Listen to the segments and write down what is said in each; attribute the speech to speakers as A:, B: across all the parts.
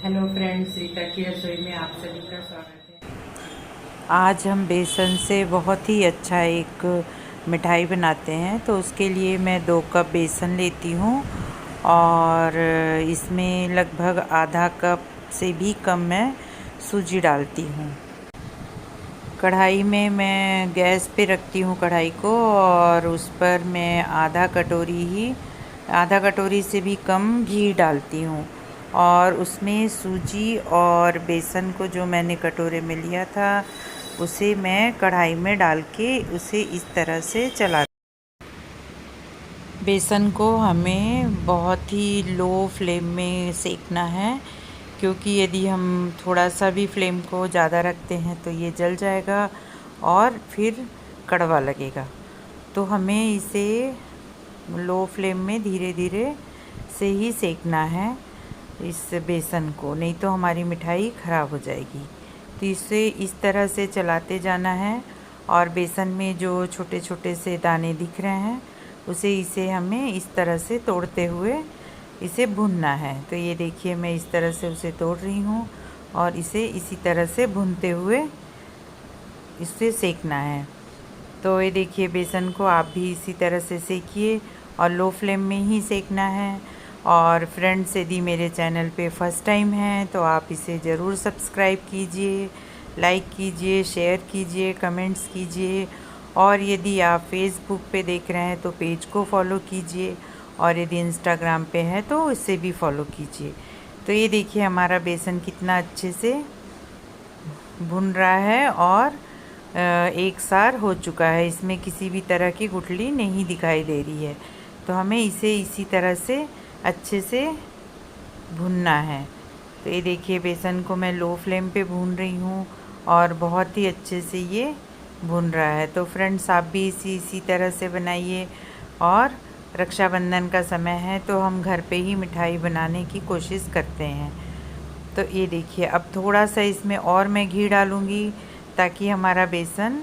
A: Hello friends, Rita की रसोई में आप सभी का स्वागत है।
B: आज हम बेसन से बहुत ही अच्छा एक मिठाई बनाते हैं। तो उसके लिए मैं 2 कप बेसन लेती हूँ और इसमें लगभग आधा कप से भी कम मैं सूजी डालती हूँ। कढ़ाई में मैं गैस पे रखती हूँ कढ़ाई को, और उस पर मैं आधा कटोरी से भी कम घी डालती हूँ। और उसमें सूजी और बेसन को जो मैंने कटोरे में लिया था उसे मैं कढ़ाई में डाल के उसे इस तरह से चला। बेसन को हमें बहुत ही लो फ्लेम में सेकना है, क्योंकि यदि हम थोड़ा सा भी फ्लेम को ज़्यादा रखते हैं तो ये जल जाएगा और फिर कड़वा लगेगा। तो हमें इसे लो फ्लेम में धीरे धीरे से ही सेकना है इस बेसन को, नहीं तो हमारी मिठाई ख़राब हो जाएगी। तो इसे इस तरह से चलाते जाना है, और बेसन में जो छोटे छोटे से दाने दिख रहे हैं इसे हमें इस तरह से तोड़ते हुए इसे भूनना है। तो ये देखिए, मैं इस तरह से उसे तोड़ रही हूँ और इसे इसी तरह से भूनते हुए इसे सेकना है। तो ये देखिए, बेसन को आप भी इसी तरह से सेकिए और लो फ्लेम में ही सेकना है। और फ्रेंड्स, यदि मेरे चैनल पे फर्स्ट टाइम हैं तो आप इसे ज़रूर सब्सक्राइब कीजिए, लाइक कीजिए, शेयर कीजिए, कमेंट्स कीजिए। और यदि आप फेसबुक पे देख रहे हैं तो पेज को फॉलो कीजिए, और यदि इंस्टाग्राम पे है तो इसे भी फॉलो कीजिए। तो ये देखिए, हमारा बेसन कितना अच्छे से भुन रहा है और एक सार हो चुका है। इसमें किसी भी तरह की गुठली नहीं दिखाई दे रही है। तो हमें इसे इसी तरह से अच्छे से भूनना है। तो ये देखिए, बेसन को मैं लो फ्लेम पे भून रही हूँ और बहुत ही अच्छे से ये भून रहा है। तो फ्रेंड्स, आप भी इसी तरह से बनाइए। और रक्षाबंधन का समय है तो हम घर पे ही मिठाई बनाने की कोशिश करते हैं। तो ये देखिए, अब थोड़ा सा इसमें और मैं घी डालूँगी ताकि हमारा बेसन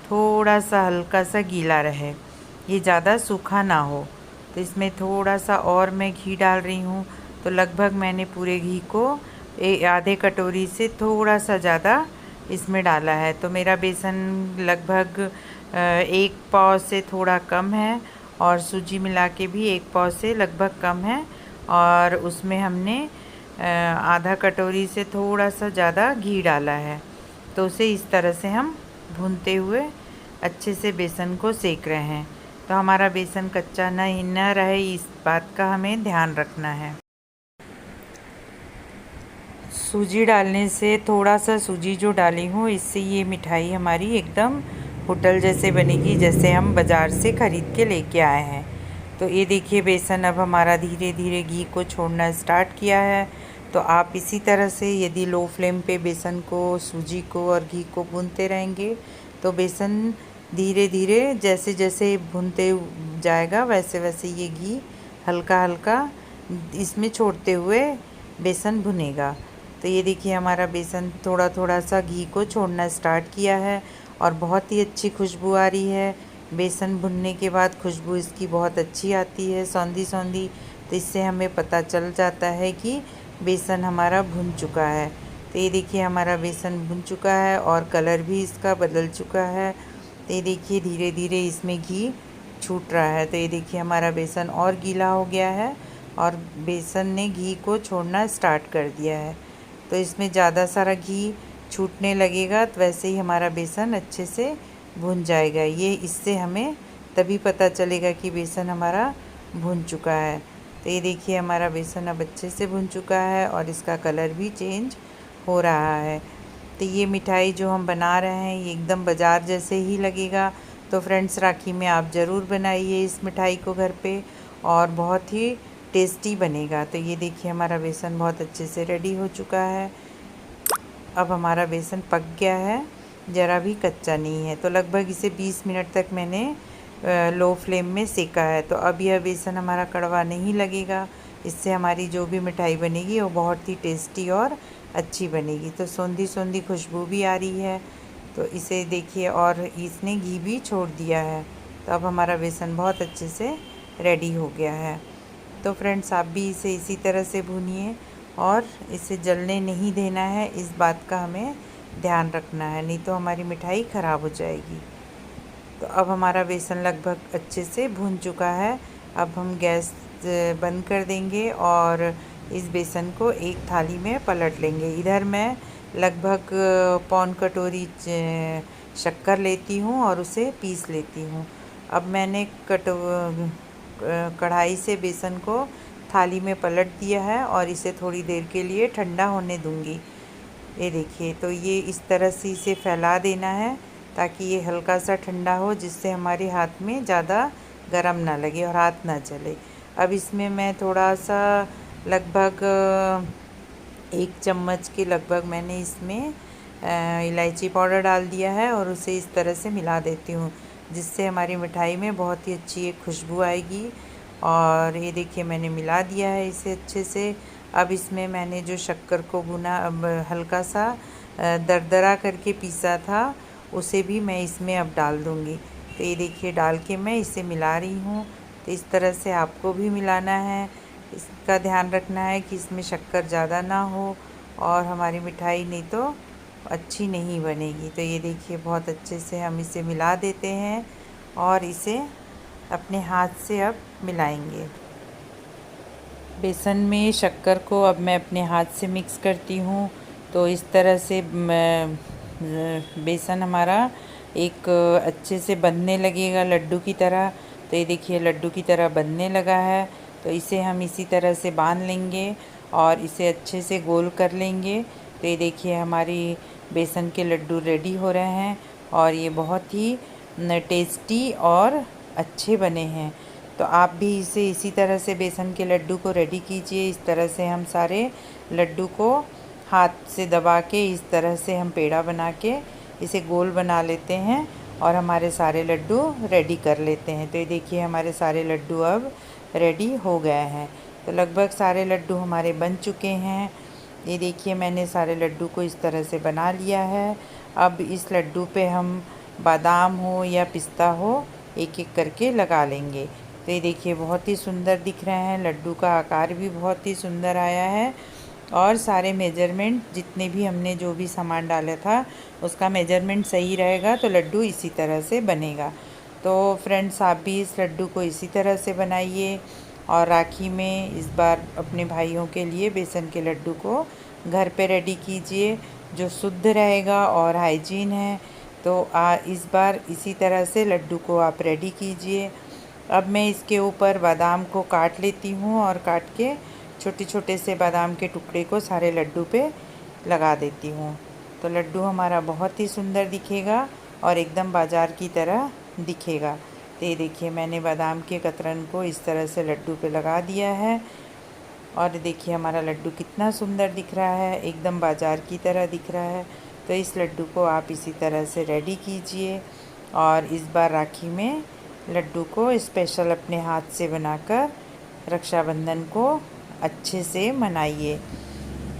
B: थोड़ा सा हल्का सा गीला रहे, ये ज़्यादा सूखा ना हो। तो इसमें थोड़ा सा और मैं घी डाल रही हूँ। तो लगभग मैंने पूरे घी को आधे कटोरी से थोड़ा सा ज़्यादा इसमें डाला है। तो मेरा बेसन लगभग 1 पाव से थोड़ा कम है, और सूजी मिला के भी 1 पाव से लगभग कम है। और उसमें हमने आधा कटोरी से थोड़ा सा ज़्यादा घी डाला है। तो उसे इस तरह से हम भूनते हुए अच्छे से बेसन को सेक रहे हैं। तो हमारा बेसन कच्चा न रहे, इस बात का हमें ध्यान रखना है। सूजी डालने से, थोड़ा सा सूजी जो डाली हूँ, इससे ये मिठाई हमारी एकदम होटल जैसे बनेगी, जैसे हम बाज़ार से ख़रीद के लेके आए हैं। तो ये देखिए, बेसन अब हमारा धीरे धीरे घी को छोड़ना स्टार्ट किया है। तो आप इसी तरह से यदि लो फ्लेम पे बेसन को, सूजी को और घी को भूनते रहेंगे तो बेसन धीरे धीरे जैसे जैसे भूनते जाएगा वैसे वैसे ये घी हल्का हल्का इसमें छोड़ते हुए बेसन भुनेगा। तो ये देखिए, हमारा बेसन थोड़ा थोड़ा सा घी को छोड़ना स्टार्ट किया है और बहुत ही अच्छी खुशबू आ रही है। बेसन भुनने के बाद खुशबू इसकी बहुत अच्छी आती है, सौंधी सौंधी। तो इससे हमें पता चल जाता है कि बेसन हमारा भुन चुका है। तो ये देखिए, हमारा बेसन भुन चुका है और कलर भी इसका बदल चुका है। तो ये देखिए, धीरे धीरे इसमें घी छूट रहा है। तो ये देखिए, हमारा बेसन और गीला हो गया है और बेसन ने घी को छोड़ना स्टार्ट कर दिया है। तो इसमें ज़्यादा सारा घी छूटने लगेगा तो वैसे ही हमारा बेसन अच्छे से भुन जाएगा। ये इससे हमें तभी पता चलेगा कि बेसन हमारा भुन चुका है। तो ये देखिए, हमारा बेसन अब अच्छे से भुन चुका है और इसका कलर भी चेंज हो रहा है। तो ये मिठाई जो हम बना रहे हैं ये एकदम बाज़ार जैसे ही लगेगा। तो फ्रेंड्स, राखी में आप ज़रूर बनाइए इस मिठाई को घर पे, और बहुत ही टेस्टी बनेगा। तो ये देखिए, हमारा बेसन बहुत अच्छे से रेडी हो चुका है। अब हमारा बेसन पक गया है, ज़रा भी कच्चा नहीं है। तो लगभग इसे 20 मिनट तक मैंने लो फ्लेम में सेका है। तो अब यह बेसन हमारा कड़वा नहीं लगेगा। इससे हमारी जो भी मिठाई बनेगी वो बहुत ही टेस्टी और अच्छी बनेगी। तो सौंधी सौंधी खुशबू भी आ रही है। तो इसे देखिए, और इसने घी भी छोड़ दिया है। तो अब हमारा बेसन बहुत अच्छे से रेडी हो गया है। तो फ्रेंड्स, आप भी इसे इसी तरह से भूनिए और इसे जलने नहीं देना है, इस बात का हमें ध्यान रखना है, नहीं तो हमारी मिठाई ख़राब हो जाएगी। तो अब हमारा बेसन लगभग अच्छे से भून चुका है। अब हम गैस बंद कर देंगे और इस बेसन को एक थाली में पलट लेंगे। इधर मैं लगभग पौन कटोरी शक्कर लेती हूँ और उसे पीस लेती हूँ। अब मैंने कढ़ाई से बेसन को थाली में पलट दिया है और इसे थोड़ी देर के लिए ठंडा होने दूंगी। ये देखिए, तो ये इस तरह से इसे फैला देना है ताकि ये हल्का सा ठंडा हो, जिससे हमारे हाथ में ज़्यादा गरम ना लगे और हाथ ना जले। अब इसमें मैं थोड़ा सा लगभग 1 चम्मच के लगभग मैंने इसमें इलायची पाउडर डाल दिया है और उसे इस तरह से मिला देती हूँ, जिससे हमारी मिठाई में बहुत ही अच्छी एक खुशबू आएगी। और ये देखिए, मैंने मिला दिया है इसे अच्छे से। अब इसमें मैंने जो शक्कर को भुना हल्का सा दरदरा करके पीसा था, उसे भी मैं इसमें अब डाल दूँगी। तो ये देखिए, डाल के मैं इसे मिला रही हूँ। तो इस तरह से आपको भी मिलाना है। इसका ध्यान रखना है कि इसमें शक्कर ज़्यादा ना हो और हमारी मिठाई नहीं तो अच्छी नहीं बनेगी। तो ये देखिए, बहुत अच्छे से हम इसे मिला देते हैं और इसे अपने हाथ से अब मिलाएंगे। बेसन में शक्कर को अब मैं अपने हाथ से मिक्स करती हूँ। तो इस तरह से बेसन हमारा एक अच्छे से बनने लगेगा लड्डू की तरह। तो ये देखिए, लड्डू की तरह बनने लगा है। तो इसे हम इसी तरह से बांध लेंगे और इसे अच्छे से गोल कर लेंगे। तो ये देखिए, हमारी बेसन के लड्डू रेडी हो रहे हैं और ये बहुत ही टेस्टी और अच्छे बने हैं। तो आप भी इसे इसी तरह से बेसन के लड्डू को रेडी कीजिए। इस तरह से हम सारे लड्डू को हाथ से दबा के इस तरह से हम पेड़ा बना के इसे गोल बना लेते हैं और हमारे सारे लड्डू रेडी कर लेते हैं। तो ये देखिए, हमारे सारे लड्डू अब रेडी हो गए हैं। तो लगभग सारे लड्डू हमारे बन चुके हैं। ये देखिए, मैंने सारे लड्डू को इस तरह से बना लिया है। अब इस लड्डू पे हम बादाम हो या पिस्ता हो, एक एक करके लगा लेंगे। तो ये देखिए, बहुत ही सुंदर दिख रहे हैं। लड्डू का आकार भी बहुत ही सुंदर आया है और सारे मेजरमेंट जितने भी हमने जो भी सामान डाला था उसका मेजरमेंट सही रहेगा तो लड्डू इसी तरह से बनेगा। तो फ्रेंड्स, आप भी इस लड्डू को इसी तरह से बनाइए और राखी में इस बार अपने भाइयों के लिए बेसन के लड्डू को घर पे रेडी कीजिए, जो शुद्ध रहेगा और हाइजीन है। तो इस बार इसी तरह से लड्डू को आप रेडी कीजिए। अब मैं इसके ऊपर बादाम को काट लेती हूँ और काट के छोटे छोटे से बादाम के टुकड़े को सारे लड्डू पे लगा देती हूँ। तो लड्डू हमारा बहुत ही सुंदर दिखेगा और एकदम बाज़ार की तरह दिखेगा। तो ये देखिए, मैंने बादाम के कतरन को इस तरह से लड्डू पे लगा दिया है और देखिए, हमारा लड्डू कितना सुंदर दिख रहा है, एकदम बाज़ार की तरह दिख रहा है। तो इस लड्डू को आप इसी तरह से रेडी कीजिए और इस बार राखी में लड्डू को स्पेशल अपने हाथ से बनाकर रक्षाबंधन को अच्छे से मनाइए।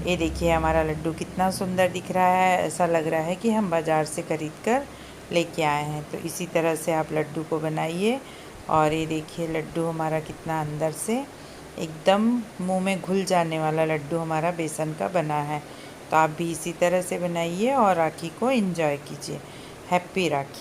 B: ये देखिए, हमारा लड्डू कितना सुंदर दिख रहा है, ऐसा लग रहा है कि हम बाज़ार से ख़रीद कर लेके आए हैं। तो इसी तरह से आप लड्डू को बनाइए और ये देखिए, लड्डू हमारा कितना अंदर से एकदम मुंह में घुल जाने वाला लड्डू हमारा बेसन का बना है। तो आप भी इसी तरह से बनाइए और राखी को एंजॉय कीजिए। हैप्पी राखी।